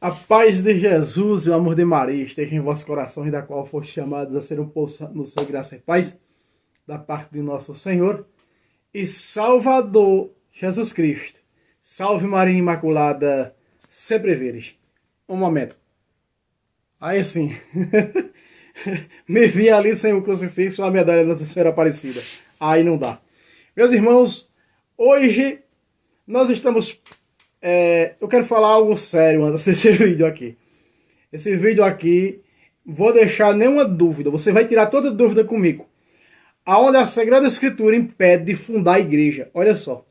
A paz de Jesus e o amor de Maria estejam em vossos corações, da qual foste chamados a ser um poço no seu graça e paz, da parte de nosso Senhor e Salvador Jesus Cristo. Salve Maria Imaculada, sempre virgem. Um momento. Aí sim. Me vi ali sem o crucifixo, a medalha da Terceira Aparecida. Aí não dá. Meus irmãos, hoje nós estamos... eu quero falar algo sério antes desse vídeo aqui. Esse vídeo aqui, vou deixar nenhuma dúvida. Você vai tirar toda dúvida comigo. Aonde a Sagrada Escritura impede de fundar a igreja. Olha só.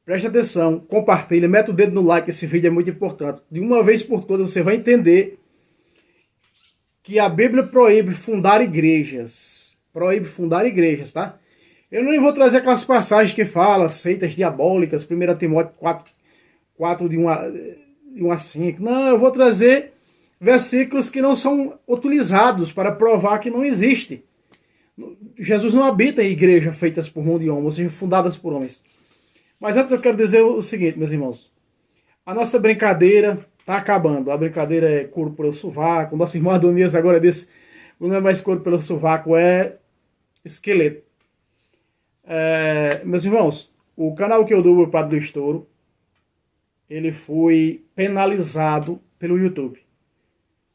Preste atenção, compartilha, mete o dedo no like, esse vídeo é muito importante. De uma vez por todas você vai entender que a Bíblia proíbe fundar igrejas. Proíbe fundar igrejas, tá? Eu não vou trazer aquelas passagens que falam seitas diabólicas, 1 Timóteo 4 de 1 a 5. Não, eu vou trazer versículos que não são utilizados para provar que não existe. Jesus não habita em igrejas feitas por mão de homens, ou seja, fundadas por homens. Mas antes eu quero dizer o seguinte, meus irmãos. A nossa brincadeira está acabando. A brincadeira é couro pelo sovaco. Nosso irmão Adonias agora disse, não é mais couro pelo sovaco, é esqueleto. Meus irmãos, o canal que eu dou, o Padre do Estouro, ele foi penalizado pelo YouTube.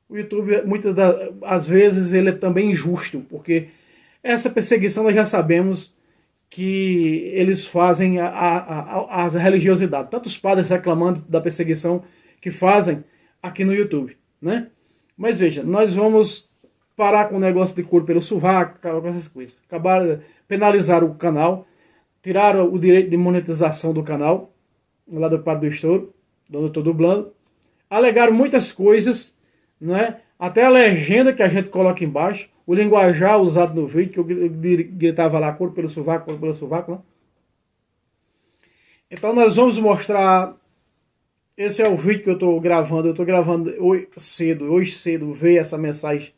O YouTube, muitas das vezes, ele é também injusto, porque essa perseguição nós já sabemos que eles fazem a religiosidade. Tantos padres reclamando da perseguição que fazem aqui no YouTube, né? Mas veja, nós vamos parar com o negócio de couro pelo sovaco, com essas coisas. Acabaram, penalizaram o canal, tiraram o direito de monetização do canal, lá do Padre do Estouro, onde eu estou dublando. Alegaram muitas coisas, né? Até a legenda que a gente coloca embaixo, o linguajar usado no vídeo, que eu gritava lá, couro pelo sovaco, né? Então nós vamos mostrar, esse é o vídeo que eu estou gravando hoje cedo, veio essa mensagem,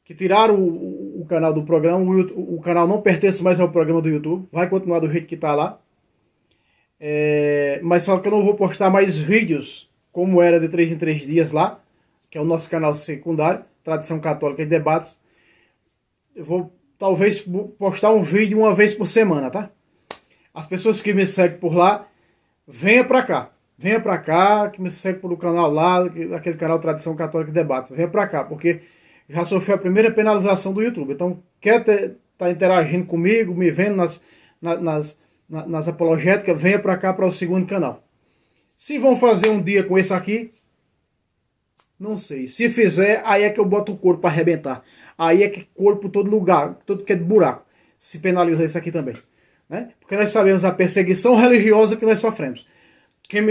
que tiraram o canal do programa, o canal não pertence mais ao programa do YouTube, vai continuar do jeito que está lá. Mas só que eu não vou postar mais vídeos, como era de 3 em 3 dias lá, que é o nosso canal secundário, Tradição Católica e Debates. Eu vou talvez postar um vídeo uma vez por semana, tá? As pessoas que me seguem por lá, venha pra cá, que me segue por o canal lá, aquele canal Tradição Católica e Debates, venha pra cá, porque já sofreu a primeira penalização do YouTube. Então, quer tá interagindo comigo, me vendo nas apologéticas, venha pra cá para o segundo canal. Se vão fazer um dia com esse aqui, não sei. Se fizer, aí é que eu boto o corpo para arrebentar. Aí é que corpo todo lugar, todo que é de buraco. Se penaliza isso aqui também, né? Porque nós sabemos a perseguição religiosa que nós sofremos. Quem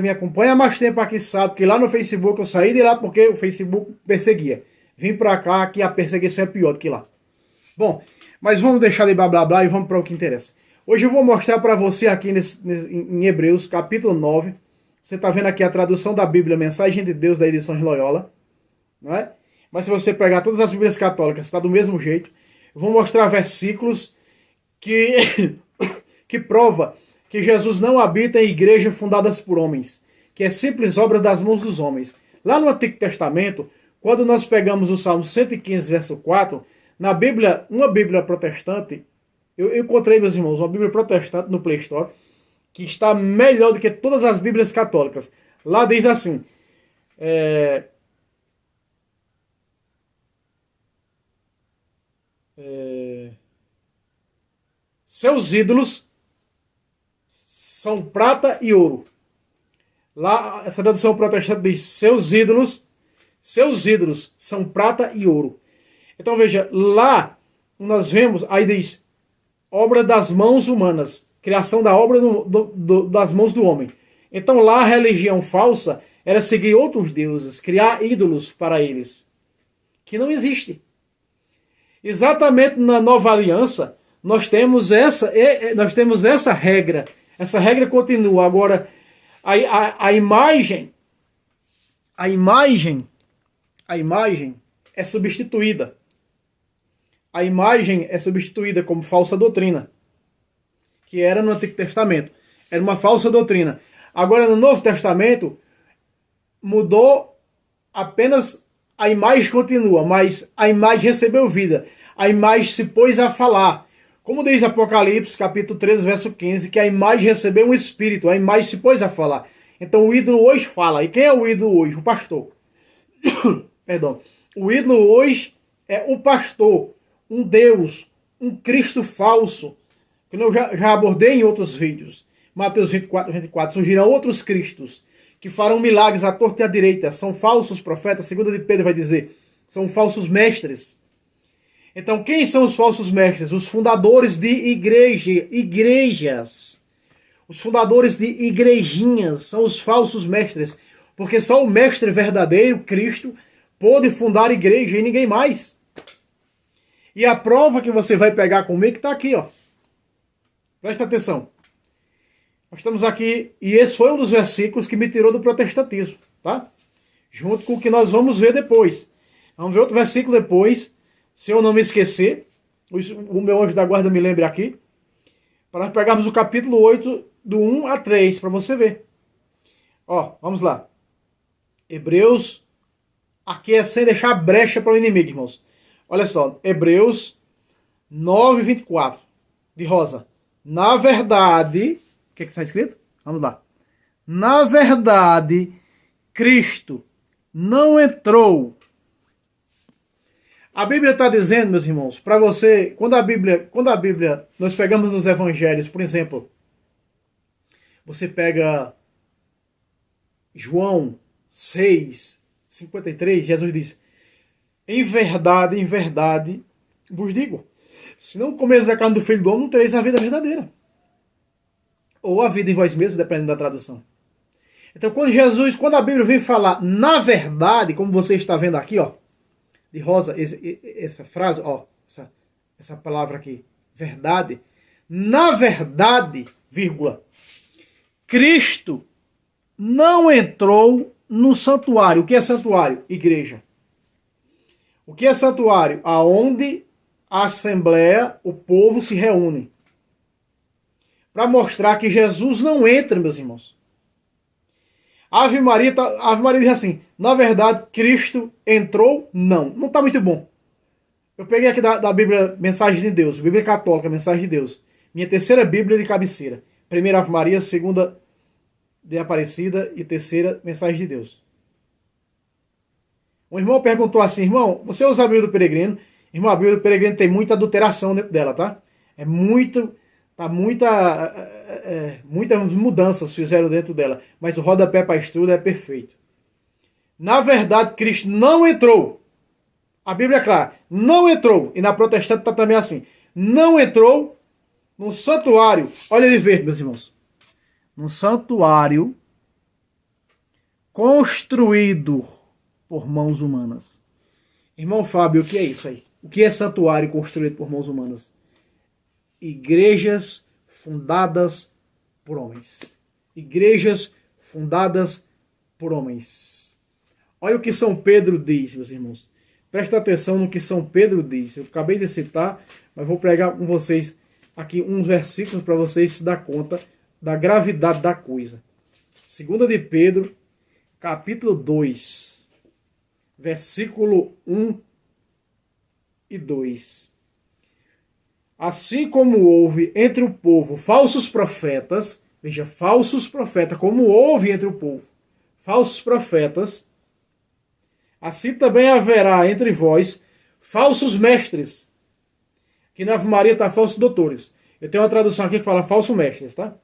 me acompanha há mais tempo aqui sabe que lá no Facebook eu saí de lá porque o Facebook perseguia. Vim para cá que a perseguição é pior do que lá. Bom, mas vamos deixar de blá blá blá e vamos para o que interessa. Hoje eu vou mostrar para você aqui em Hebreus, capítulo 9. Você está vendo aqui a tradução da Bíblia, Mensagem de Deus, da edição de Loyola. Não é? Mas se você pegar todas as Bíblias católicas, está do mesmo jeito. Eu vou mostrar versículos que prova que Jesus não habita em igrejas fundadas por homens, que é simples obra das mãos dos homens. Lá no Antigo Testamento, quando nós pegamos o Salmo 115, verso 4, na Bíblia, uma Bíblia protestante, eu encontrei, meus irmãos, uma Bíblia protestante no Play Store, que está melhor do que todas as Bíblias católicas. Lá diz assim, seus ídolos são prata e ouro. Lá, essa tradução protestante diz, seus ídolos são prata e ouro. Então veja, lá nós vemos, aí diz, obra das mãos humanas, criação da obra das mãos do homem. Então lá a religião falsa era seguir outros deuses, criar ídolos para eles, que não existe. Exatamente na Nova Aliança, nós temos essa regra. Essa regra continua. Agora, a imagem é substituída. A imagem é substituída como falsa doutrina, que era no Antigo Testamento. Era uma falsa doutrina. Agora, no Novo Testamento, mudou apenas, a imagem continua, mas a imagem recebeu vida. A imagem se pôs a falar. Como diz Apocalipse, capítulo 13, verso 15, que a imagem recebeu um espírito, a imagem se pôs a falar. Então o ídolo hoje fala. E quem é o ídolo hoje? O pastor. Perdão. O ídolo hoje é o pastor, um Deus, um Cristo falso, que eu já abordei em outros vídeos. Mateus 24, 24. Surgirão outros cristos que farão milagres à torta e à direita. São falsos profetas, segundo de Pedro vai dizer. São falsos mestres. Então, quem são os falsos mestres? Os fundadores de igrejas. Os fundadores de igrejinhas são os falsos mestres. Porque só o mestre verdadeiro, Cristo, pôde fundar a igreja e ninguém mais. E a prova que você vai pegar comigo está aqui, ó. Presta atenção. Nós estamos aqui, e esse foi um dos versículos que me tirou do protestantismo, tá? Junto com o que nós vamos ver depois. Vamos ver outro versículo depois, se eu não me esquecer, o meu anjo da guarda me lembre aqui, para nós pegarmos o capítulo 8, do 1 a 3, para você ver. Ó, vamos lá. Hebreus, aqui é sem deixar brecha para o inimigo, irmãos. Olha só, Hebreus 9, 24, de rosa. Na verdade, o que está escrito? Vamos lá. Na verdade, Cristo não entrou. A Bíblia está dizendo, meus irmãos, para você, quando a Bíblia, nós pegamos nos evangelhos, por exemplo, você pega João 6, 53, Jesus diz, em verdade, vos digo, se não comeres a carne do Filho do Homem, não tereis a vida verdadeira. Ou a vida em vós mesmos, dependendo da tradução. Então, quando a Bíblia vem falar na verdade, como você está vendo aqui, ó, de rosa, essa frase, ó, essa palavra aqui, verdade, na verdade, vírgula, Cristo não entrou no santuário. O que é santuário? Igreja. O que é santuário? Aonde a assembleia, o povo se reúne. Para mostrar que Jesus não entra, meus irmãos. Ave Maria diz assim, na verdade, Cristo entrou? Não está muito bom. Eu peguei aqui da Bíblia Mensagem de Deus, Bíblia Católica, Mensagem de Deus. Minha terceira Bíblia de cabeceira. Primeira Ave Maria, segunda de Aparecida e terceira Mensagem de Deus. Um irmão perguntou assim, irmão, você usa a Bíblia do Peregrino? Irmão, a Bíblia do Peregrino tem muita adulteração dentro dela, tá? Muitas mudanças fizeram dentro dela, mas o rodapé para estudo é perfeito. Na verdade, Cristo não entrou. A Bíblia é clara, não entrou. E na protestante está também assim. Não entrou no santuário. Olha ele ver, meus irmãos. No santuário construído por mãos humanas. Irmão Fábio, o que é isso aí? O que é santuário construído por mãos humanas? Igrejas fundadas por homens. Igrejas fundadas por homens. Olha o que São Pedro diz, meus irmãos. Presta atenção no que São Pedro diz. Eu acabei de citar, mas vou pregar com vocês aqui uns versículos para vocês se dar conta da gravidade da coisa. 2 de Pedro, capítulo 2, versículo 1 e 2. Assim como houve entre o povo falsos profetas, veja, falsos profetas, como houve entre o povo falsos profetas, assim também haverá entre vós falsos mestres, que na Ave Maria está falsos doutores. Eu tenho uma tradução aqui que fala falsos mestres, tá?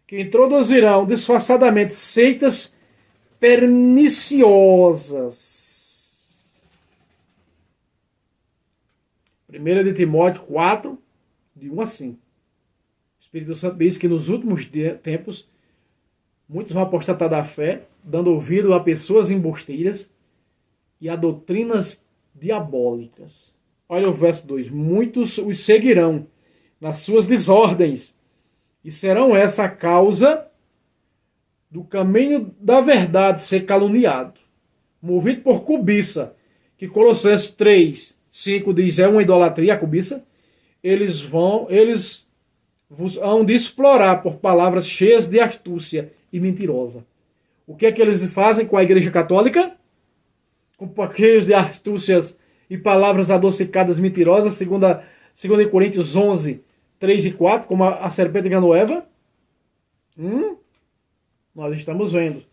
Que introduzirão disfarçadamente seitas perniciosas. 1 de Timóteo 4, de 1 a 5. O Espírito Santo diz que nos últimos tempos, muitos vão apostatar da fé, dando ouvido a pessoas embusteiras e a doutrinas diabólicas. Olha o verso 2. Muitos os seguirão nas suas desordens, e serão essa a causa do caminho da verdade ser caluniado, movido por cobiça, que Colossenses 3, 5 diz, é uma idolatria, a cobiça. Eles vos hão de explorar por palavras cheias de astúcia e mentirosa. O que é que eles fazem com a Igreja Católica? Com paqueiros de astúcias e palavras adocicadas mentirosas, segundo Coríntios 11, 3 e 4, como a serpente enganou Eva? Nós estamos vendo.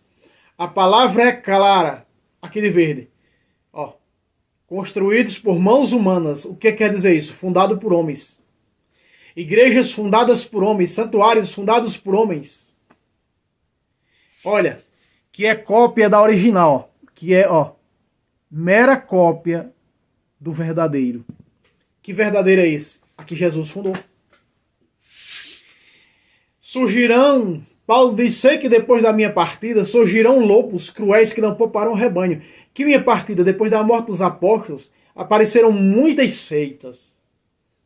A palavra é clara, aqui de verde. Ó, construídos por mãos humanas. O que quer dizer isso? Fundado por homens. Igrejas fundadas por homens, santuários fundados por homens. Olha, que é cópia da original, que é, mera cópia do verdadeiro. Que verdadeiro é esse? A que Jesus fundou. Surgirão, Paulo diz, sei que depois da minha partida surgirão lobos cruéis que não pouparão o rebanho. Que minha partida, depois da morte dos apóstolos, apareceram muitas seitas.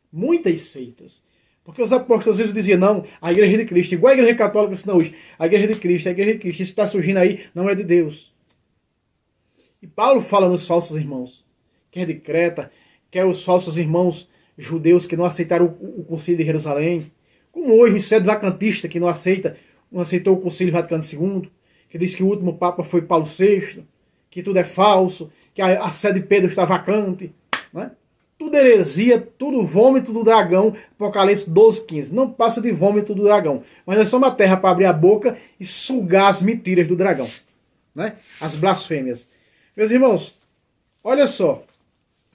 Muitas seitas. Porque os apóstolos às vezes diziam, não, a igreja de Cristo, igual a igreja católica ensina hoje, a igreja de Cristo, isso que está surgindo aí não é de Deus. E Paulo fala nos falsos irmãos, quer de Creta, quer os falsos irmãos judeus que não aceitaram o concílio de Jerusalém, como hoje o cedo vacantista que não aceitou o concílio Vaticano II, que diz que o último papa foi Paulo VI, que tudo é falso, que a sé de Pedro está vacante, né? Tudo heresia, tudo vômito do dragão, Apocalipse 12, 15. Não passa de vômito do dragão. Mas nós somos a terra para abrir a boca e sugar as mentiras do dragão. Né? As blasfêmias. Meus irmãos, olha só.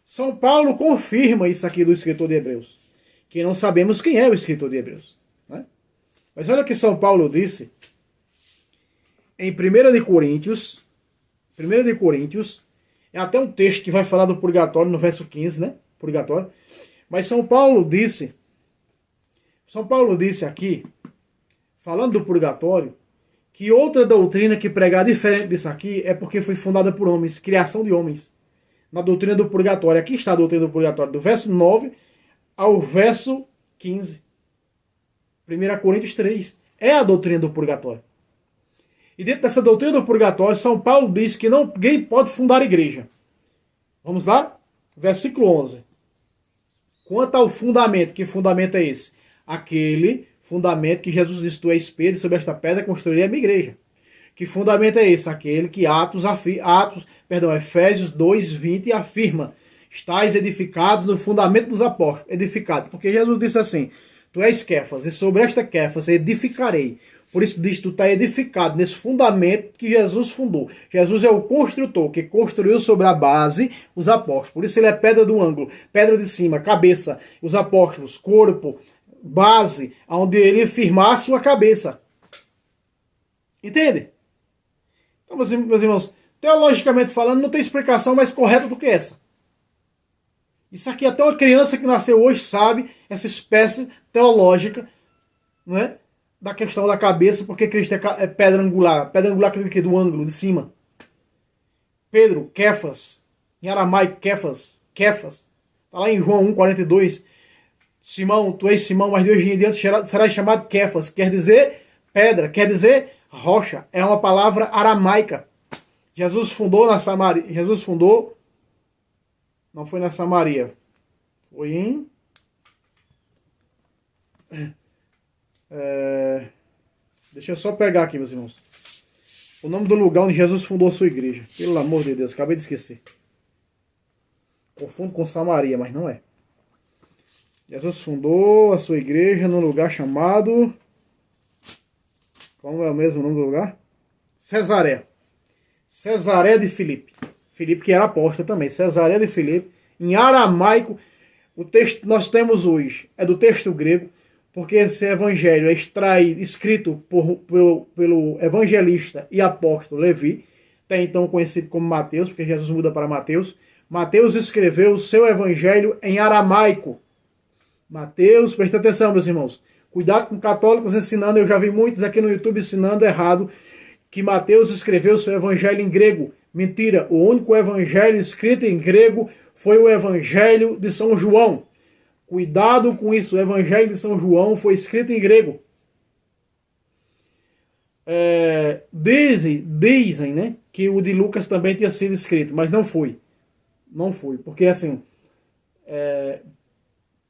São Paulo confirma isso aqui do escritor de Hebreus. Que não sabemos quem é o escritor de Hebreus. Né? Mas olha o que São Paulo disse em 1 de Coríntios. 1 de Coríntios. É até um texto que vai falar do purgatório no verso 15, né? Purgatório. Mas São Paulo disse aqui, falando do purgatório, que outra doutrina que pregar diferente disso aqui é porque foi fundada por homens, criação de homens. Na doutrina do purgatório. Aqui está a doutrina do purgatório, do verso 9 ao verso 15. 1 Coríntios 3. É a doutrina do purgatório. E dentro dessa doutrina do purgatório, São Paulo diz que ninguém pode fundar igreja. Vamos lá? Versículo 11. Quanto ao fundamento, que fundamento é esse? Aquele fundamento que Jesus disse, tu és Pedro, e sobre esta pedra construirei a minha igreja. Que fundamento é esse? Aquele que Efésios 2, 20 afirma, estáis edificados no fundamento dos apóstolos, edificado. Porque Jesus disse assim, tu és Quefas, e sobre esta Quefas edificarei. Por isso diz, tu está edificado nesse fundamento que Jesus fundou. Jesus é o construtor, que construiu sobre a base os apóstolos. Por isso ele é pedra do ângulo, pedra de cima, cabeça, os apóstolos, corpo, base, onde ele firmar a sua cabeça. Entende? Então, meus irmãos, teologicamente falando, não tem explicação mais correta do que essa. Isso aqui até uma criança que nasceu hoje sabe, essa espécie teológica, não é? Da questão da cabeça, porque Cristo é pedra angular. Pedra angular que do ângulo, de cima. Pedro, Kefas. Em aramaico, Kefas. Está lá em João 1,42. Simão, tu és Simão, mas de hoje em diante serás chamado Kefas. Quer dizer pedra, quer dizer rocha. É uma palavra aramaica. Jesus fundou na Samaria. Não foi na Samaria. Foi em... Deixa eu só pegar aqui, meus irmãos. O nome do lugar onde Jesus fundou a sua igreja. Pelo amor de Deus, acabei de esquecer. Confundo com Samaria, mas não é. Jesus fundou a sua igreja num lugar chamado... Como é o mesmo nome do lugar? Cesareia. Cesareia de Filipe. Filipe que era apóstolo também. Cesareia de Filipe. Em aramaico, o texto que nós temos hoje é do texto grego, porque esse evangelho é escrito pelo evangelista e apóstolo Levi, até então conhecido como Mateus, porque Jesus muda para Mateus. Mateus escreveu o seu evangelho em aramaico. Mateus, presta atenção, meus irmãos. Cuidado com católicos ensinando, eu já vi muitos aqui no YouTube ensinando errado, que Mateus escreveu o seu evangelho em grego. Mentira, o único evangelho escrito em grego foi o evangelho de São João. Cuidado com isso, o Evangelho de São João foi escrito em grego. Dizem, né, que o de Lucas também tinha sido escrito, mas não foi. Não foi, porque assim,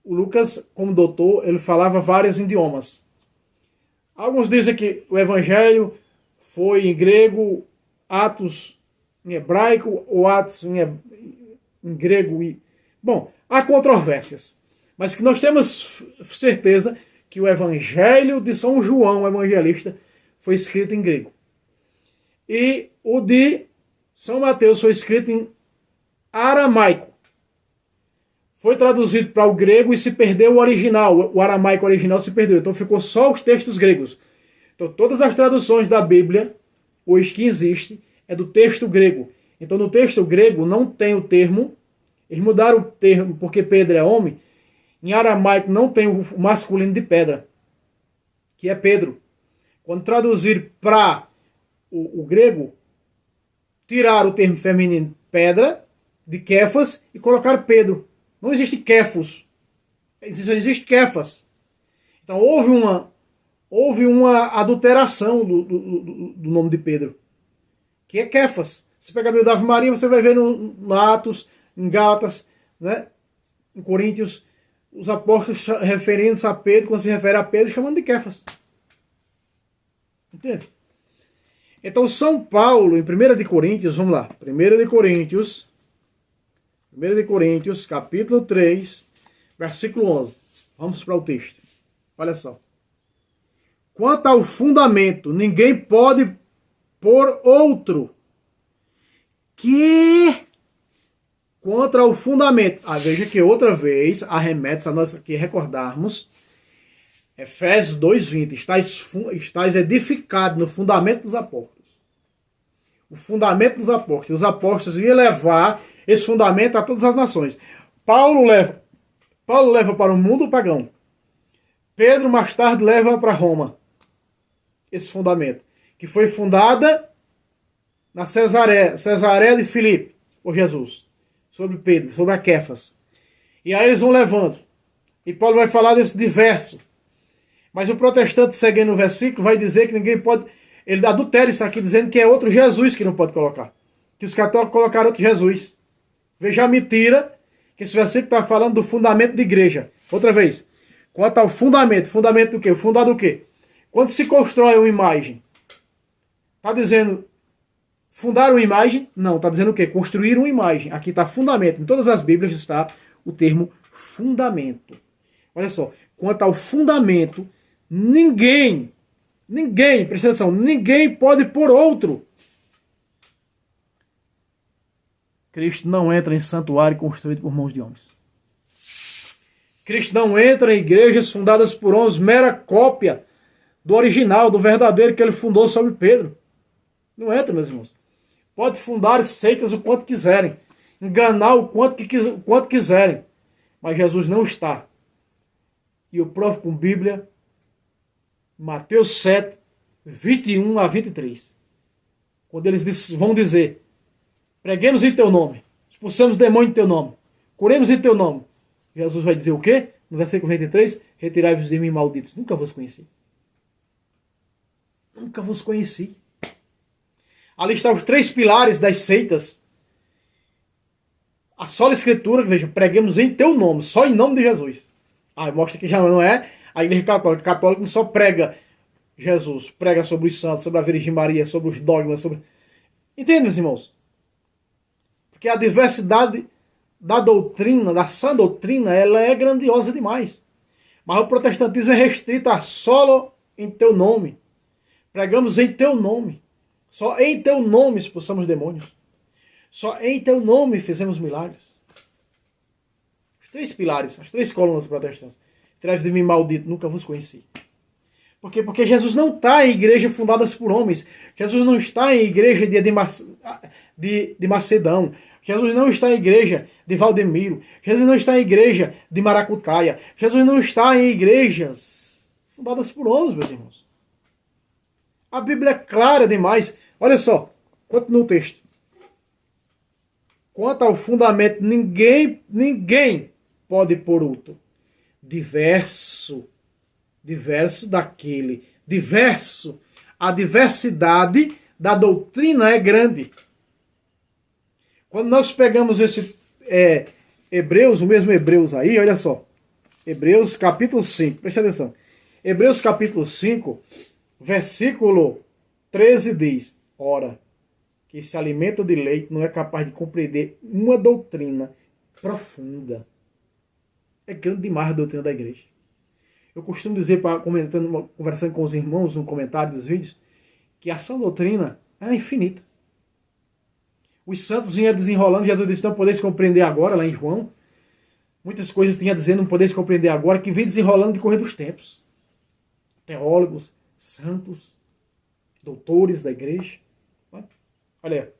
o Lucas, como doutor, ele falava vários idiomas. Alguns dizem que o Evangelho foi em grego, Atos em hebraico ou Atos em grego. Bom, há controvérsias, mas que nós temos certeza que o Evangelho de São João, o evangelista, foi escrito em grego. E o de São Mateus foi escrito em aramaico. Foi traduzido para o grego e se perdeu o original. O aramaico original se perdeu. Então ficou só os textos gregos. Então todas as traduções da Bíblia, hoje que existe, é do texto grego. Então no texto grego não tem o termo. Eles mudaram o termo porque Pedro é homem. Em aramaico não tem o masculino de pedra, que é Pedro. Quando traduzir para o grego, tiraram o termo feminino pedra, de Kefas, e colocaram Pedro. Não existe Kefos. Existe Kefas. Então houve uma adulteração do nome de Pedro, que é Kefas. Se pegar a Bíblia da Ave Maria, você vai ver no Atos, em Gálatas, né, em Coríntios, os apóstolos referentes a Pedro, quando se refere a Pedro, chamando de Kefas. Entende? Então, São Paulo, em 1 de Coríntios, vamos lá. 1 de Coríntios, capítulo 3, versículo 11. Vamos para o texto. Olha só. Quanto ao fundamento, ninguém pode pôr outro que... Contra o fundamento. Veja que outra vez arremete a nós aqui recordarmos Efésios 2:20. Estais edificado no fundamento dos apóstolos. O fundamento dos apóstolos. Os apóstolos iam levar esse fundamento a todas as nações. Paulo leva para o mundo pagão. Pedro mais tarde leva para Roma esse fundamento, que foi fundada na Cesareia de Filipe, por Jesus. Sobre Pedro, sobre a Kefas. E aí eles vão levando. E Paulo vai falar desse diverso. Mas o protestante, seguindo o versículo, vai dizer que ninguém pode... Ele adultera isso aqui, dizendo que é outro Jesus que não pode colocar. Que os católicos colocaram outro Jesus. Veja a mentira, que esse versículo está falando do fundamento de igreja. Outra vez. Quanto ao fundamento. Fundamento do quê? Fundado do quê? Quando se constrói uma imagem, está dizendo... Fundar uma imagem? Não, está dizendo o quê? Construir uma imagem. Aqui está fundamento. Em todas as Bíblias está o termo fundamento. Olha só. Quanto ao fundamento, ninguém, presta atenção, ninguém pode pôr outro. Cristo não entra em santuário construído por mãos de homens. Cristo não entra em igrejas fundadas por homens, mera cópia do original, do verdadeiro que ele fundou sobre Pedro. Não entra, meus irmãos. Pode fundar seitas o quanto quiserem. Enganar o quanto quiserem. Mas Jesus não está. E eu provo com Bíblia. Mateus 7, 21 a 23. Quando eles vão dizer: preguemos em teu nome. Expulsamos demônio em teu nome. Curemos em teu nome. Jesus vai dizer o quê? No versículo 23. Retirai-vos de mim, malditos. Nunca vos conheci. Nunca vos conheci. Ali estão os 3 pilares das seitas. A sola escritura, veja, preguemos em teu nome, só em nome de Jesus. Mostra que já não é a igreja católica. A católica não só prega Jesus, prega sobre os santos, sobre a Virgem Maria, sobre os dogmas, sobre... Entende, meus irmãos? Porque a diversidade da doutrina, da sã doutrina, ela é grandiosa demais. Mas o protestantismo é restrito a solo em teu nome. Pregamos em teu nome. Só em teu nome expulsamos demônios. Só em teu nome fizemos milagres. Os 3 pilares, as 3 colunas protestantes. Tirai-vos de mim, maldito, nunca vos conheci. Por quê? Porque Jesus não está em igrejas fundadas por homens. Jesus não está em igreja de Macedão. Jesus não está em igreja de Valdemiro. Jesus não está em igreja de Maracutaia. Jesus não está em igrejas fundadas por homens, meus irmãos. A Bíblia é clara demais. Olha só, continua o texto. Quanto ao fundamento, ninguém pode pôr outro. Diverso daquele. Diverso. A diversidade da doutrina é grande. Quando nós pegamos esse Hebreus, o mesmo Hebreus aí, olha só. Hebreus capítulo 5, preste atenção. Hebreus capítulo 5, versículo 13 diz: ora, que se alimenta de leite não é capaz de compreender uma doutrina profunda. É grande demais a doutrina da igreja. Eu costumo dizer, conversando com os irmãos no comentário dos vídeos, que a sã doutrina é infinita. Os santos vinham desenrolando, Jesus disse: não podeis compreender agora, lá em João. Muitas coisas tinha dizendo, não podeis compreender agora, que vem desenrolando de correr dos tempos. Teólogos, santos, doutores da igreja. Olha,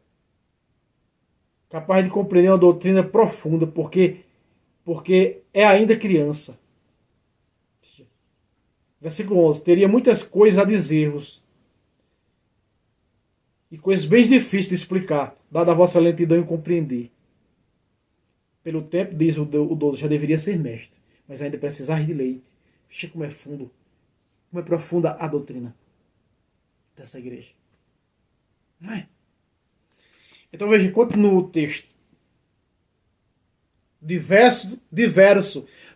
capaz de compreender uma doutrina profunda, porque é ainda criança. Versículo 11. Teria muitas coisas a dizer-vos, e coisas bem difíceis de explicar, dada a vossa lentidão em compreender. Pelo tempo, diz o 12, já deveria ser mestre, mas ainda precisar de leite. Veja como é fundo, como é profunda a doutrina dessa igreja. Não é? Então veja, continua o texto. Diverso.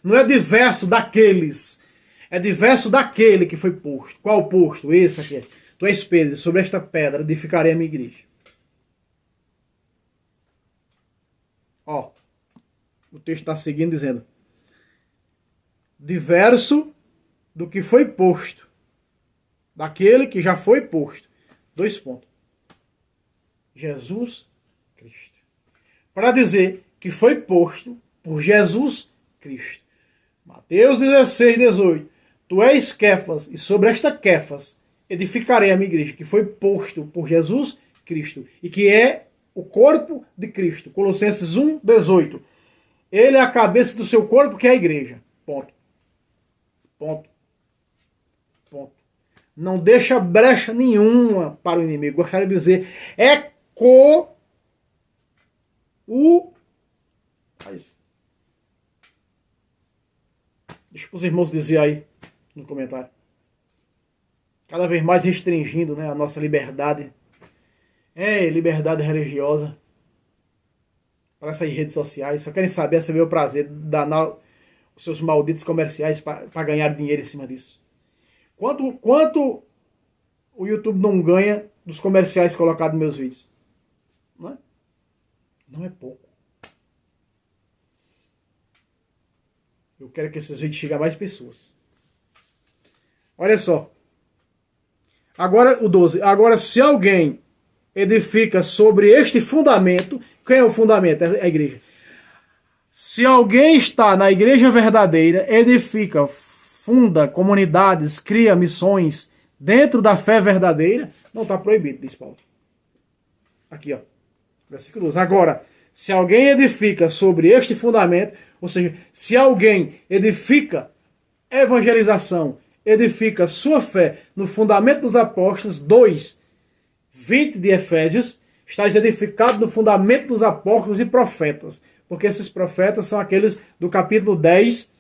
Não é diverso daqueles. É diverso daquele que foi posto. Qual posto? Esse aqui. Tu és Pedro, sobre esta pedra edificarei a minha igreja. Ó. O texto está seguindo dizendo: diverso do que foi posto. Daquele que já foi posto. 2 pontos. Jesus Cristo. Para dizer que foi posto por Jesus Cristo. Mateus 16, 18. Tu és Quefas, e sobre esta Quefas edificarei a minha igreja, que foi posto por Jesus Cristo, e que é o corpo de Cristo. Colossenses 1, 18. Ele é a cabeça do seu corpo, que é a igreja. Ponto. Ponto. Ponto. Não deixa brecha nenhuma para o inimigo. Gostaria de dizer, deixa os irmãos dizer aí no comentário. Cada vez mais restringindo, né, a nossa liberdade. Liberdade religiosa. Para essas redes sociais. Só querem saber, esse é o meu prazer, danar os seus malditos comerciais para ganhar dinheiro em cima disso. Quanto o YouTube não ganha dos comerciais colocados nos meus vídeos? Não é? Não é pouco. Eu quero que esses vídeos cheguem a mais pessoas. Olha só. Agora o 12. Agora, se alguém edifica sobre este fundamento, quem é o fundamento? É a igreja. Se alguém está na igreja verdadeira, edifica, funda comunidades, cria missões dentro da fé verdadeira, não está proibido, diz Paulo. Aqui, ó. Versículo 12. Agora, se alguém edifica sobre este fundamento, ou seja, se alguém edifica evangelização, edifica sua fé no fundamento dos apóstolos, 2, 20 de Efésios, estás edificado no fundamento dos apóstolos e profetas. Porque esses profetas são aqueles do capítulo 10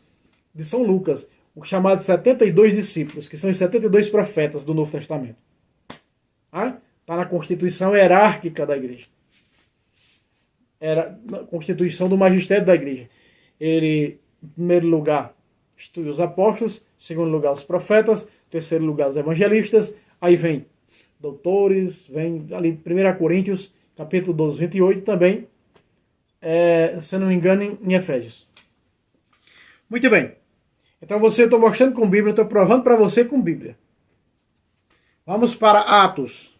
de São Lucas, o chamado 72 discípulos, que são os 72 profetas do Novo Testamento. Está na constituição hierárquica da igreja. Era na constituição do magistério da igreja. Ele, em primeiro lugar, institui os apóstolos, em segundo lugar, os profetas, em terceiro lugar, os evangelistas, aí vem doutores, vem ali 1 Coríntios, capítulo 12, 28, também, se não me engano, em Efésios. Muito bem. Então eu estou mostrando com Bíblia, estou provando para você com Bíblia. Vamos para Atos.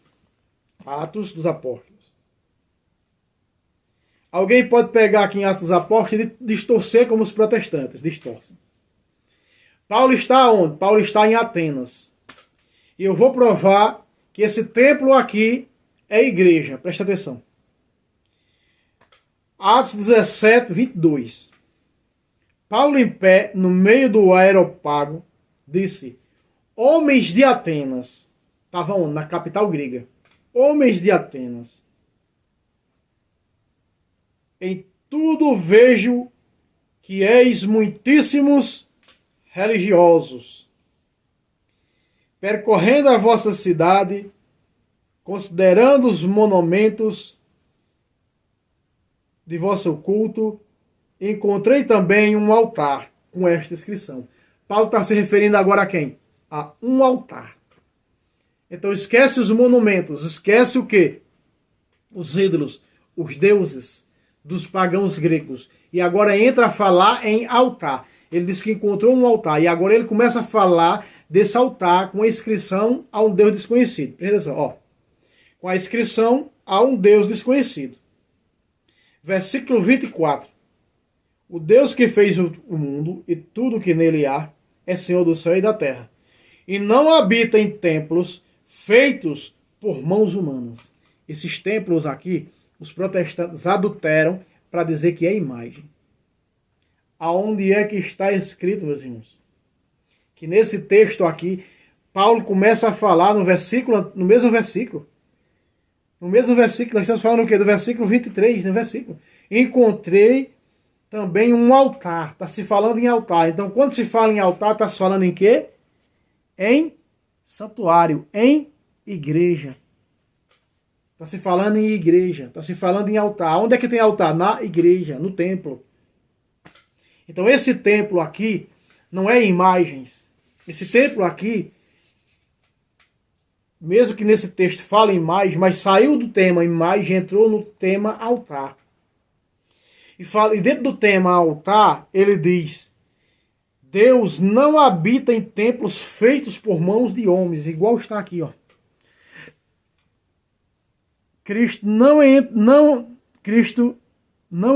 Atos dos Apóstolos. Alguém pode pegar aqui em Atos dos Apóstolos e distorcer como os protestantes distorcem. Paulo está onde? Paulo está em Atenas. E eu vou provar que esse templo aqui é igreja. Presta atenção. Atos 17, 22. Paulo em pé, no meio do aerópago, disse: homens de Atenas. Estavam na capital grega. Homens de Atenas. Em tudo vejo que és muitíssimos religiosos. Percorrendo a vossa cidade, considerando os monumentos de vosso culto, encontrei também um altar com esta inscrição. Paulo está se referindo agora a quem? A um altar. Então esquece os monumentos, esquece o quê? Os ídolos, os deuses dos pagãos gregos. E agora entra a falar em altar. Ele diz que encontrou um altar. E agora ele começa a falar desse altar com a inscrição a um Deus desconhecido. Presta atenção, ó. Com a inscrição a um Deus desconhecido. Versículo 24. O Deus que fez o mundo e tudo que nele há é Senhor do céu e da terra. E não habita em templos feitos por mãos humanas. Esses templos aqui, os protestantes adulteram para dizer que é imagem. Aonde é que está escrito, meus irmãos? Que nesse texto aqui, Paulo começa a falar no mesmo versículo. No mesmo versículo, nós estamos falando o quê? Do versículo 23, no versículo. Encontrei também um altar. Está se falando em altar. Então, quando se fala em altar, está se falando em quê? Em santuário, em igreja. Está se falando em igreja, está se falando em altar. Onde é que tem altar? Na igreja, no templo. Então esse templo aqui não é imagens. Esse templo aqui, mesmo que nesse texto fale imagem, mas saiu do tema imagem, entrou no tema altar. E dentro do tema altar, ele diz: Deus não habita em templos feitos por mãos de homens, igual está aqui, ó. Cristo não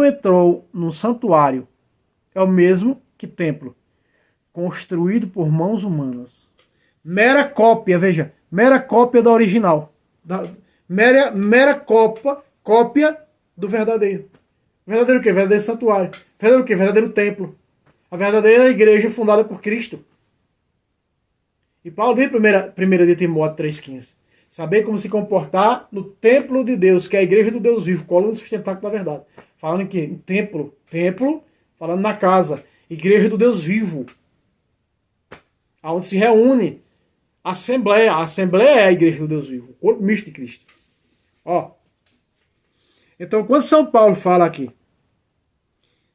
entrou no santuário. É o mesmo que templo, construído por mãos humanas. Mera cópia, veja, mera cópia da original. Mera cópia do verdadeiro. Verdadeiro o quê? Verdadeiro santuário. Verdadeiro o quê? Verdadeiro templo. A verdadeira igreja fundada por Cristo. E Paulo diz em 1 de Timóteo 3,15. Saber como se comportar no templo de Deus, que é a igreja do Deus vivo, coluna sustentáculo da verdade. Falando que templo, falando na casa, igreja do Deus vivo. Onde se reúne a assembleia. A assembleia é a igreja do Deus vivo, o corpo misto de Cristo. Ó. Então, quando São Paulo fala aqui,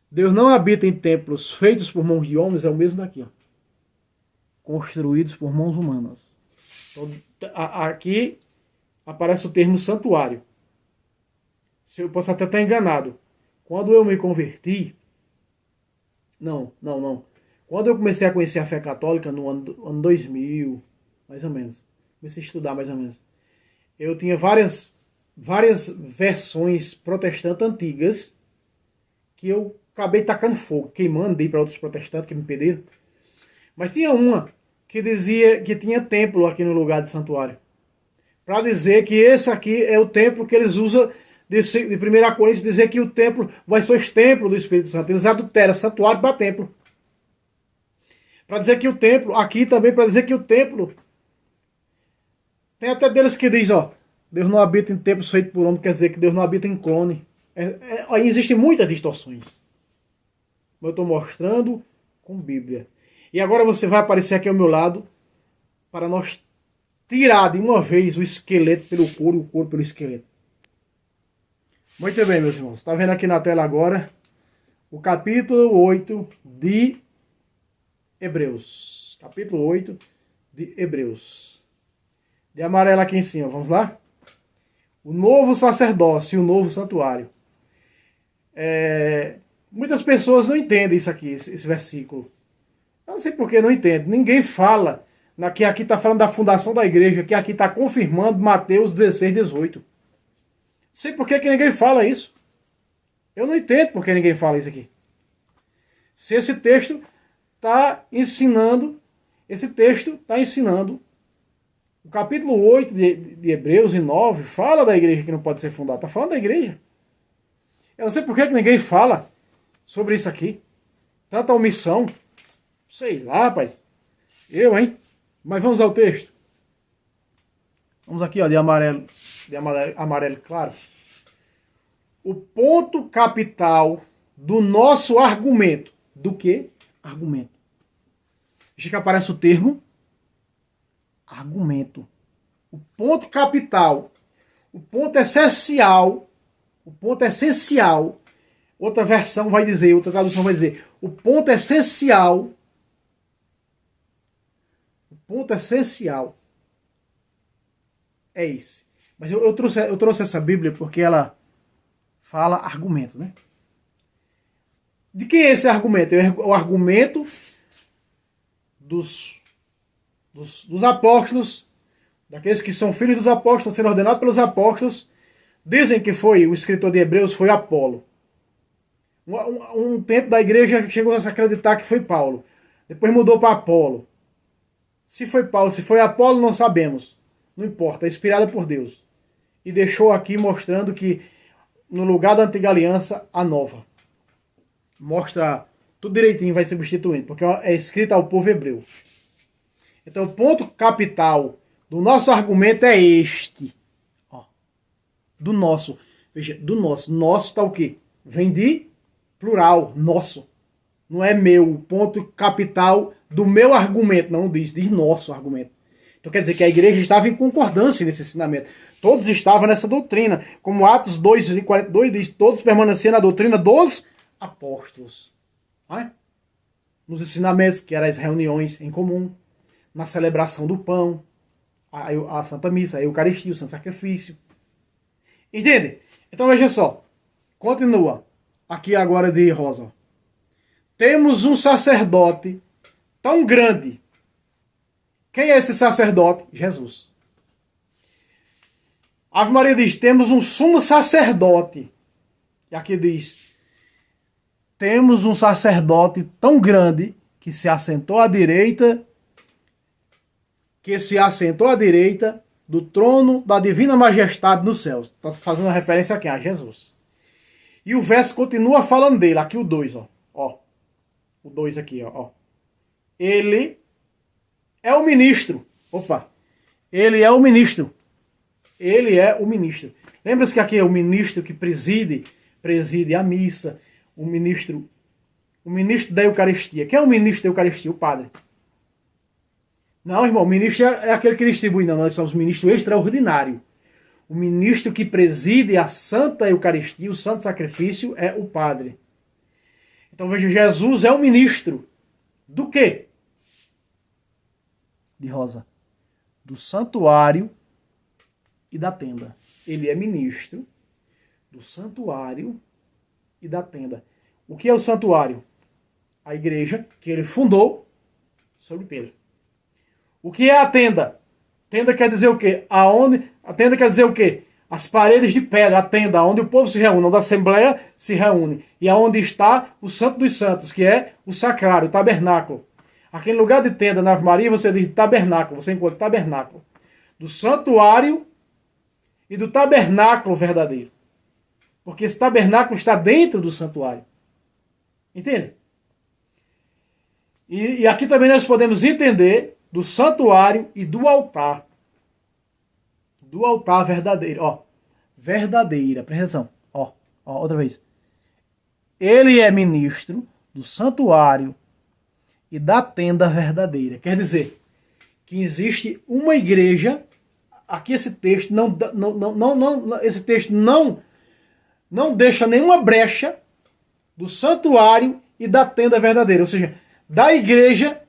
Deus não habita em templos feitos por mãos de homens, é o mesmo daqui, ó. Construídos por mãos humanas. Então, aqui aparece o termo santuário. Se eu posso até estar enganado. Quando eu me converti, não. Quando eu comecei a conhecer a fé católica no ano 2000, mais ou menos, comecei a estudar mais ou menos, eu tinha várias versões protestantes antigas que eu acabei tacando fogo, queimando, dei para outros protestantes que me pediram. Mas tinha uma que dizia que tinha templo aqui no lugar de santuário. Para dizer que esse aqui é o templo que eles usam de 1 Coríntios, dizer que o templo vai ser o templo do Espírito Santo. Eles adulteram santuário para templo. Para dizer que o templo, aqui também, para dizer que o templo, tem até deles que diz, ó, Deus não habita em templos feitos por homem, quer dizer que Deus não habita em clone. Aí existem muitas distorções. Mas eu estou mostrando com Bíblia. E agora você vai aparecer aqui ao meu lado para nós tirar de uma vez o esqueleto pelo couro e o couro pelo esqueleto. Muito bem, meus irmãos. Está vendo aqui na tela agora o capítulo 8 de Hebreus. Capítulo 8 de Hebreus. De amarelo aqui em cima, vamos lá? O novo sacerdócio e o novo santuário. Muitas pessoas não entendem isso aqui, esse versículo. Eu não sei por que não entende. Ninguém fala que aqui está falando da fundação da igreja, que aqui está confirmando Mateus 16, 18. Não sei por que ninguém fala isso. Eu não entendo por que ninguém fala isso aqui. Se esse texto está ensinando, o capítulo 8 de Hebreus e 9 fala da igreja que não pode ser fundada. Está falando da igreja. Eu não sei por que ninguém fala sobre isso aqui. Tanta omissão. Sei lá, rapaz. Mas vamos ao texto. Vamos aqui, ó, de amarelo claro. O ponto capital do nosso argumento. Do que? Argumento. Veja que aparece o termo argumento. O ponto capital. O ponto essencial. Outra versão vai dizer, outra tradução vai dizer, o ponto essencial é esse. Mas eu trouxe essa Bíblia porque ela fala argumento, né? De quem é esse argumento? É o argumento dos apóstolos, daqueles que são filhos dos apóstolos, estão sendo ordenados pelos apóstolos. Dizem que foi, o escritor de Hebreus foi Apolo. Um tempo da igreja chegou a acreditar que foi Paulo. Depois mudou para Apolo. Se foi Paulo, se foi Apolo, não sabemos. Não importa, é inspirada por Deus. E deixou aqui mostrando que no lugar da antiga aliança, a nova. Mostra tudo direitinho, vai substituindo, porque é escrita ao povo hebreu. Então o ponto capital do nosso argumento é este. Ó, do nosso. Veja, do nosso. Nosso está o quê? Vem de plural, nosso. Não é meu. O ponto capital do meu argumento. Não diz nosso argumento. Então quer dizer que a igreja estava em concordância nesse ensinamento. Todos estavam nessa doutrina. Como Atos 2:42 diz, todos permaneciam na doutrina dos apóstolos. Não é? Nos ensinamentos, que eram as reuniões em comum, na celebração do pão, a Santa Missa, a Eucaristia, o Santo Sacrifício. Entende? Então veja só. Continua. Aqui agora de Rosa. Temos um sacerdote tão grande. Quem é esse sacerdote? Jesus. Ave Maria diz, temos um sumo sacerdote. E aqui diz, temos um sacerdote tão grande que se assentou à direita do trono da divina majestade nos céus. Está fazendo uma referência aqui a Jesus. E o verso continua falando dele. Aqui o 2, ó. O 2 aqui, ó. Ele é o ministro. Ele é o ministro. Ele é o ministro. Lembra-se que aqui é o ministro que preside a missa. O ministro da Eucaristia. Quem é o ministro da Eucaristia? O padre. Não, irmão, o ministro é aquele que distribui. Não, nós somos ministro extraordinário. O ministro que preside a Santa Eucaristia, o Santo Sacrifício, é o padre. Então veja, Jesus é o ministro do quê? De Rosa. Do santuário e da tenda. Ele é ministro do santuário e da tenda. O que é o santuário? A igreja que ele fundou sobre Pedro. O que é a tenda? Tenda quer dizer o quê? A tenda quer dizer o quê? As paredes de pedra, a tenda, onde o povo se reúne, onde a assembleia se reúne. E aonde está o Santo dos Santos, que é o sacrário, o tabernáculo. Aquele lugar de tenda na Ave Maria, você diz tabernáculo, você encontra tabernáculo. Do santuário e do tabernáculo verdadeiro. Porque esse tabernáculo está dentro do santuário. Entende? E aqui também nós podemos entender do santuário e do altar. Do altar verdadeiro. Ó, verdadeira. Presta atenção. Ó, outra vez. Ele é ministro do santuário e da tenda verdadeira. Quer dizer, que existe uma igreja. Aqui esse texto esse texto não deixa nenhuma brecha do santuário e da tenda verdadeira. Ou seja, da igreja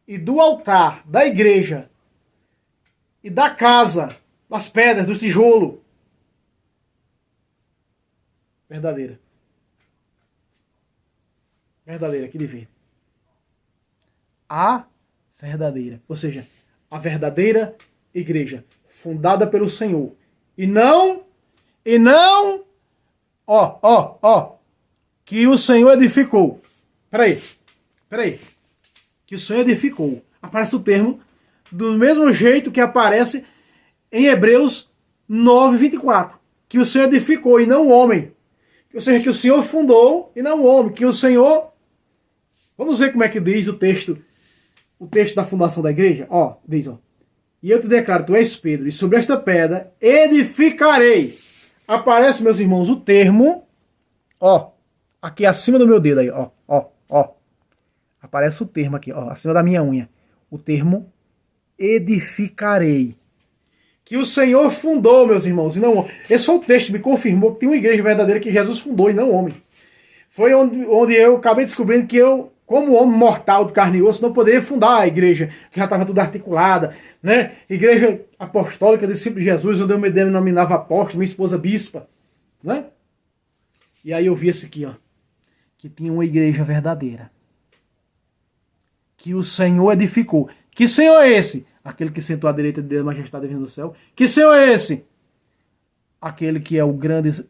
e do altar, da igreja e da casa, das pedras, dos tijolos. Verdadeira. Verdadeira, aqui de verde. A verdadeira. Ou seja, a verdadeira igreja, fundada pelo Senhor. E não, que o Senhor edificou. Peraí. Que o Senhor edificou. Aparece o termo do mesmo jeito que aparece em Hebreus 9:24. Que o Senhor edificou e não o homem. Ou seja, que o Senhor fundou e não o homem. Que o Senhor... Vamos ver como é que diz o texto da fundação da igreja. Diz. E eu te declaro, tu és Pedro, e sobre esta pedra edificarei. Aparece, meus irmãos, o termo... aqui acima do meu dedo aí, Aparece o termo aqui, acima da minha unha. O termo edificarei. Que o Senhor fundou, meus irmãos, e não... Esse foi o texto que me confirmou que tem uma igreja verdadeira que Jesus fundou e não homem. Foi onde eu acabei descobrindo que eu como homem mortal de carne e osso, não poderia fundar a igreja, que já estava tudo articulada, né? Igreja apostólica, discípulo de Jesus, onde eu me denominava apóstolo, minha esposa bispa, né? E aí eu vi esse aqui, ó, que tinha uma igreja verdadeira, que o Senhor edificou. Que Senhor é esse? Aquele que sentou à direita de Deus, majestade vindo do céu. Que Senhor é esse? Aquele que é o grande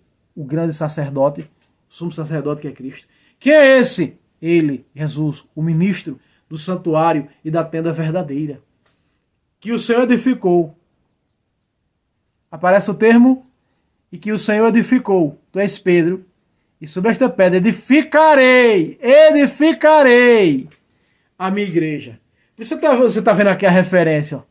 sacerdote, sumo sacerdote que é Cristo. Quem é esse? Ele, Jesus, o ministro do santuário e da tenda verdadeira, que o Senhor edificou. Aparece o termo, e que o Senhor edificou. Tu és Pedro, e sobre esta pedra edificarei a minha igreja. Você está vendo aqui a referência, ó.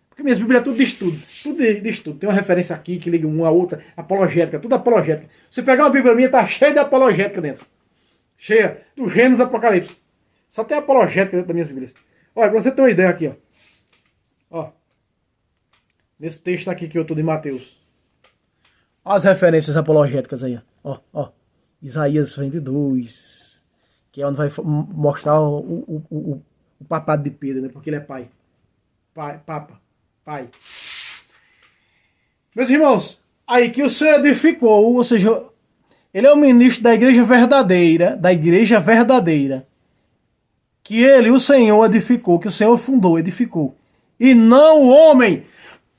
Porque minhas Bíblias tudo diz tudo. Tudo diz tudo. Tem uma referência aqui que liga uma a outra, apologética, tudo apologética. Você pegar uma Bíblia minha, tá cheia de apologética dentro. Cheia do Gênesis Apocalipse. Só tem apologética dentro das minhas Bíblias. Olha, pra você ter uma ideia aqui, ó. Ó. Nesse texto aqui que eu tô de Mateus. Olha as referências apologéticas aí, ó. Ó. Isaías 22. Que é onde vai mostrar o papado de Pedro, né? Porque ele é pai. Pai. Meus irmãos, aí que o Senhor edificou, ou seja, ele é o ministro da igreja verdadeira, que ele, o Senhor, edificou, que o Senhor fundou, edificou. E não o homem.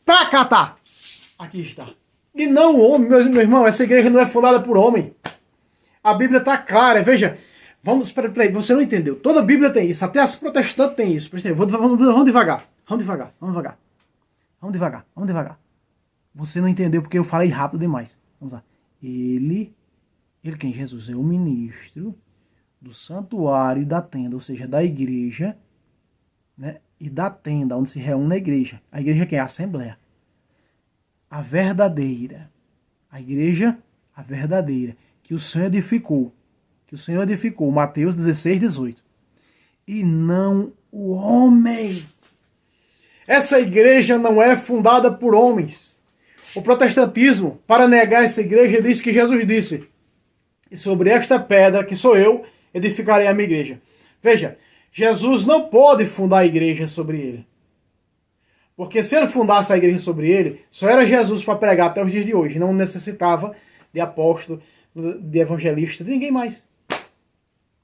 Pacatá! Aqui está. E não o homem, meu irmão, essa igreja não é fundada por homem. A Bíblia está clara, veja. Peraí, você não entendeu. Toda a Bíblia tem isso, até as protestantes têm isso. Vamos devagar. Vamos devagar. Você não entendeu porque eu falei rápido demais. Vamos lá. Ele quem? Jesus é o ministro do santuário e da tenda, ou seja, da igreja, né? E da tenda, onde se reúne a igreja. A igreja quem? A Assembleia. A verdadeira. A igreja, a verdadeira. Que o Senhor edificou. Mateus 16, 18. E não o homem. Essa igreja não é fundada por homens. O protestantismo, para negar essa igreja, diz que Jesus disse: e sobre esta pedra, que sou eu, edificarei a minha igreja. Veja, Jesus não pode fundar a igreja sobre ele. Porque se ele fundasse a igreja sobre ele, só era Jesus para pregar até os dias de hoje. Não necessitava de apóstolo, de evangelista, de ninguém mais.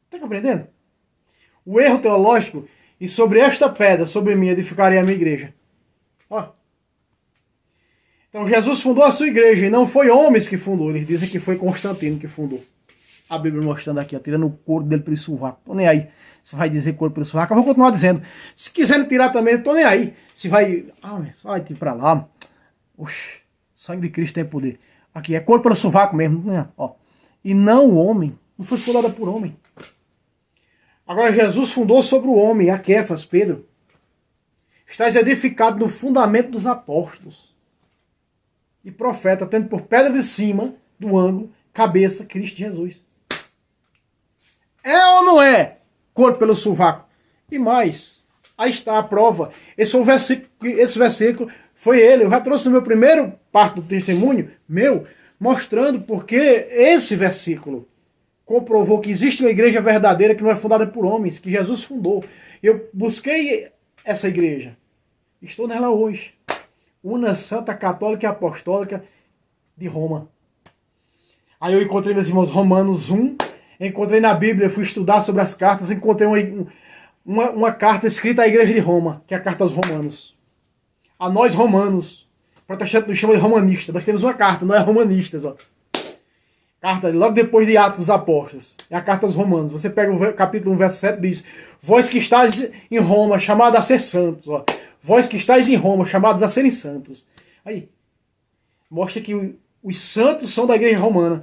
Está compreendendo? O erro teológico, e sobre esta pedra, sobre mim, edificarei a minha igreja. Ó. Então Jesus fundou a sua igreja, e não foi homens que fundou. Eles dizem que foi Constantino que fundou. A Bíblia mostrando aqui, ó, tirando o couro dele pelo sovaco. Tô nem aí. Se vai dizer couro pelo sovaco, eu vou continuar dizendo. Se quiserem tirar também, tô nem aí. Se vai... mas vai ir pra lá. Oxi, sangue de Cristo tem poder. Aqui, é couro pelo sovaco mesmo. Né? Ó. E não o homem. Não foi fundada por homem. Agora Jesus fundou sobre o homem, a Quefas, Pedro. Estás edificado no fundamento dos apóstolos. E profeta, tendo por pedra de cima, do ângulo, cabeça, Cristo Jesus. É ou não é? Corpo pelo sovaco. E mais, aí está a prova. Esse versículo foi ele. Eu já trouxe no meu primeiro parte do testemunho, mostrando porque esse versículo comprovou que existe uma igreja verdadeira que não é fundada por homens, que Jesus fundou. Eu busquei essa igreja. Estou nela hoje. Una Santa Católica e Apostólica de Roma. Aí eu encontrei, meus irmãos, Romanos 1. Encontrei na Bíblia, fui estudar sobre as cartas. Encontrei uma carta escrita à igreja de Roma, que é a carta aos Romanos. A nós romanos. O protestante nos chama de romanista. Nós temos uma carta, não é romanistas, ó. Carta logo depois de Atos dos Apóstolos. É a carta aos Romanos. Você pega o capítulo 1, verso 7 e diz: vós que estáis em Roma, chamados a ser santos. Ó. Vós que estáis em Roma, chamados a serem santos. Aí. Mostra que os santos são da igreja romana.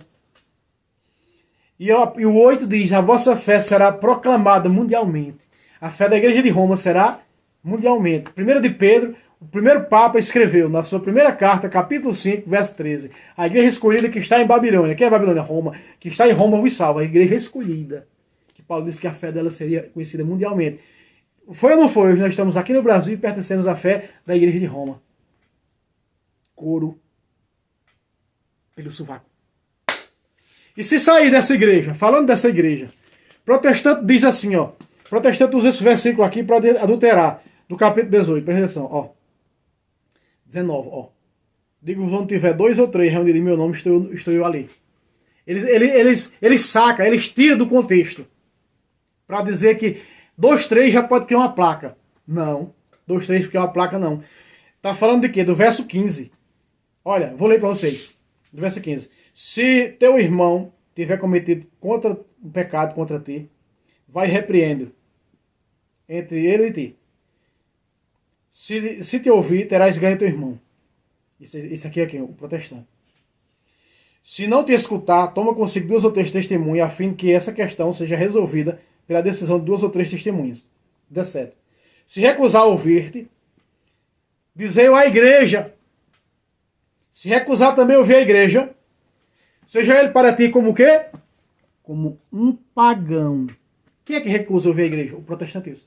E o 8 diz: a vossa fé será proclamada mundialmente. A fé da igreja de Roma será mundialmente. 1 de Pedro, o primeiro Papa escreveu na sua primeira carta, capítulo 5, verso 13. A igreja escolhida que está em Babilônia. Quem é Babilônia? Roma. Que está em Roma vos salva. A igreja escolhida. Que Paulo disse que a fé dela seria conhecida mundialmente. Foi ou não foi? Hoje nós estamos aqui no Brasil e pertencemos à fé da igreja de Roma. Couro pelo sovaco. E se sair dessa igreja, falando dessa igreja, protestante diz assim, ó: O protestante usa esse versículo aqui para adulterar. Do capítulo 18, presta atenção, ó. 19, ó. Digo, onde tiver 2 ou 3 reunidos em meu nome, estou eu ali. Eles sacam, eles tiram do contexto. Para dizer que 2, 3 já pode criar uma placa. Não. 2, 3 porque é uma placa, não. Tá falando de quê? Do verso 15. Olha, vou ler para vocês. Do verso 15. Se teu irmão tiver cometido um pecado contra ti, vai repreendendo entre ele e ti. Se te ouvir, terás ganho teu irmão. Isso aqui é quem? O protestante. Se não te escutar, toma consigo 2 ou 3 testemunhas, a fim que essa questão seja resolvida pela decisão de 2 ou 3 testemunhas. 17. Se recusar a ouvir-te, dizei-o à igreja. Se recusar também ouvir a igreja, seja ele para ti como o quê? Como um pagão. Quem é que recusa ouvir a igreja? O protestantismo.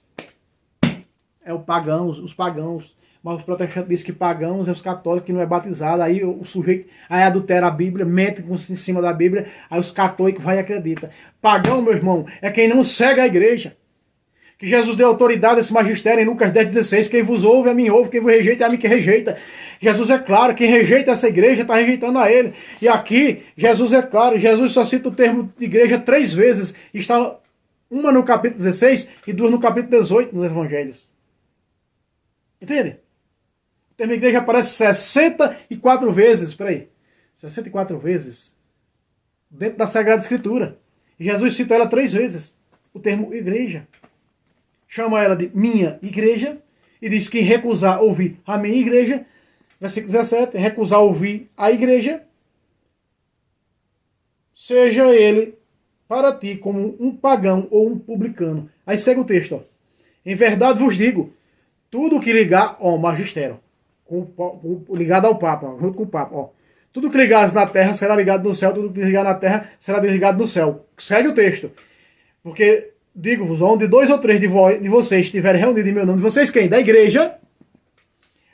É o pagão, os pagãos. Mas os protestantes dizem que pagãos é os católicos que não é batizado. Aí o sujeito aí adultera a Bíblia, mente em cima da Bíblia, aí os católicos vai e acreditam. Pagão, meu irmão, é quem não segue a igreja. Que Jesus deu autoridade a esse magistério em Lucas 10,16. Quem vos ouve, a mim ouve. Quem vos rejeita, a mim que rejeita. Jesus é claro, quem rejeita essa igreja está rejeitando a ele. E aqui, Jesus é claro, Jesus só cita o termo de igreja 3 vezes. Está uma no capítulo 16 e 2 no capítulo 18 nos evangelhos. Entende? O termo igreja aparece 64 vezes, peraí, 64 vezes dentro da Sagrada Escritura. E Jesus cita ela 3 vezes, o termo igreja. Chama ela de minha igreja e diz que recusar ouvir a minha igreja, versículo 17, recusar ouvir a igreja, seja ele para ti como um pagão ou um publicano. Aí segue o texto, ó. Em verdade vos digo, tudo que ligar ao magistério, ligado ao Papa, junto com o Papa, ó. Tudo que ligares na terra será ligado no céu, tudo que ligar na terra será ligado no céu. Segue o texto. Porque, digo-vos, onde 2 ou 3 de vocês estiverem reunidos em meu nome, vocês quem? Da igreja.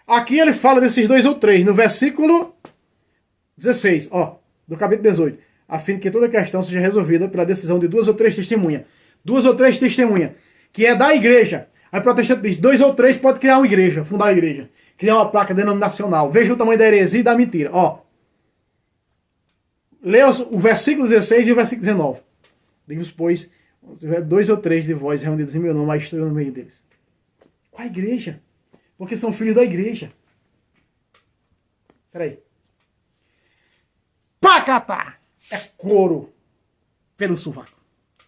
Aqui ele fala desses 2 ou 3, no versículo 16, ó, do capítulo 18. A fim de que toda questão seja resolvida pela decisão de 2 ou 3 testemunhas. 2 ou 3 testemunhas, que é da igreja. Aí o protestante diz, 2 ou 3 pode criar uma igreja, fundar uma igreja. Criar uma placa denominacional. Veja o tamanho da heresia e da mentira. Ó. Leia o versículo 16 e o versículo 19. Digo-vos, pois, 2 ou 3 de vós reunidos em meu nome, mas estou eu no meio deles. Qual a igreja? Porque são filhos da igreja. Peraí. Pacatá! É couro pelo sovaco.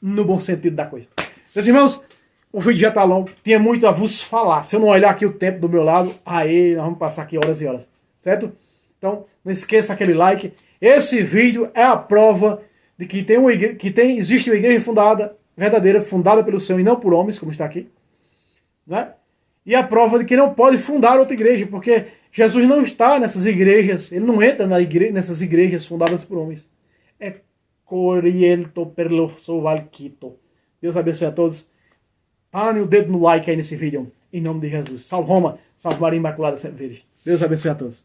No bom sentido da coisa. Meus irmãos, o vídeo já está longo, tinha muito a vos falar. Se eu não olhar aqui o tempo do meu lado, aí nós vamos passar aqui horas e horas, certo? Então, não esqueça aquele like. Esse vídeo é a prova de que existe uma igreja fundada, verdadeira, fundada pelo Senhor e não por homens, como está aqui, né? E a prova de que não pode fundar outra igreja, porque Jesus não está nessas igrejas, ele não entra nessas igrejas fundadas por homens. É Corielto perlo sovalquito. Deus abençoe a todos. Pane o dedo no like aí nesse vídeo, em nome de Jesus. Salve Roma, salve Maria Imaculada Sempre Virgem. Deus abençoe a todos.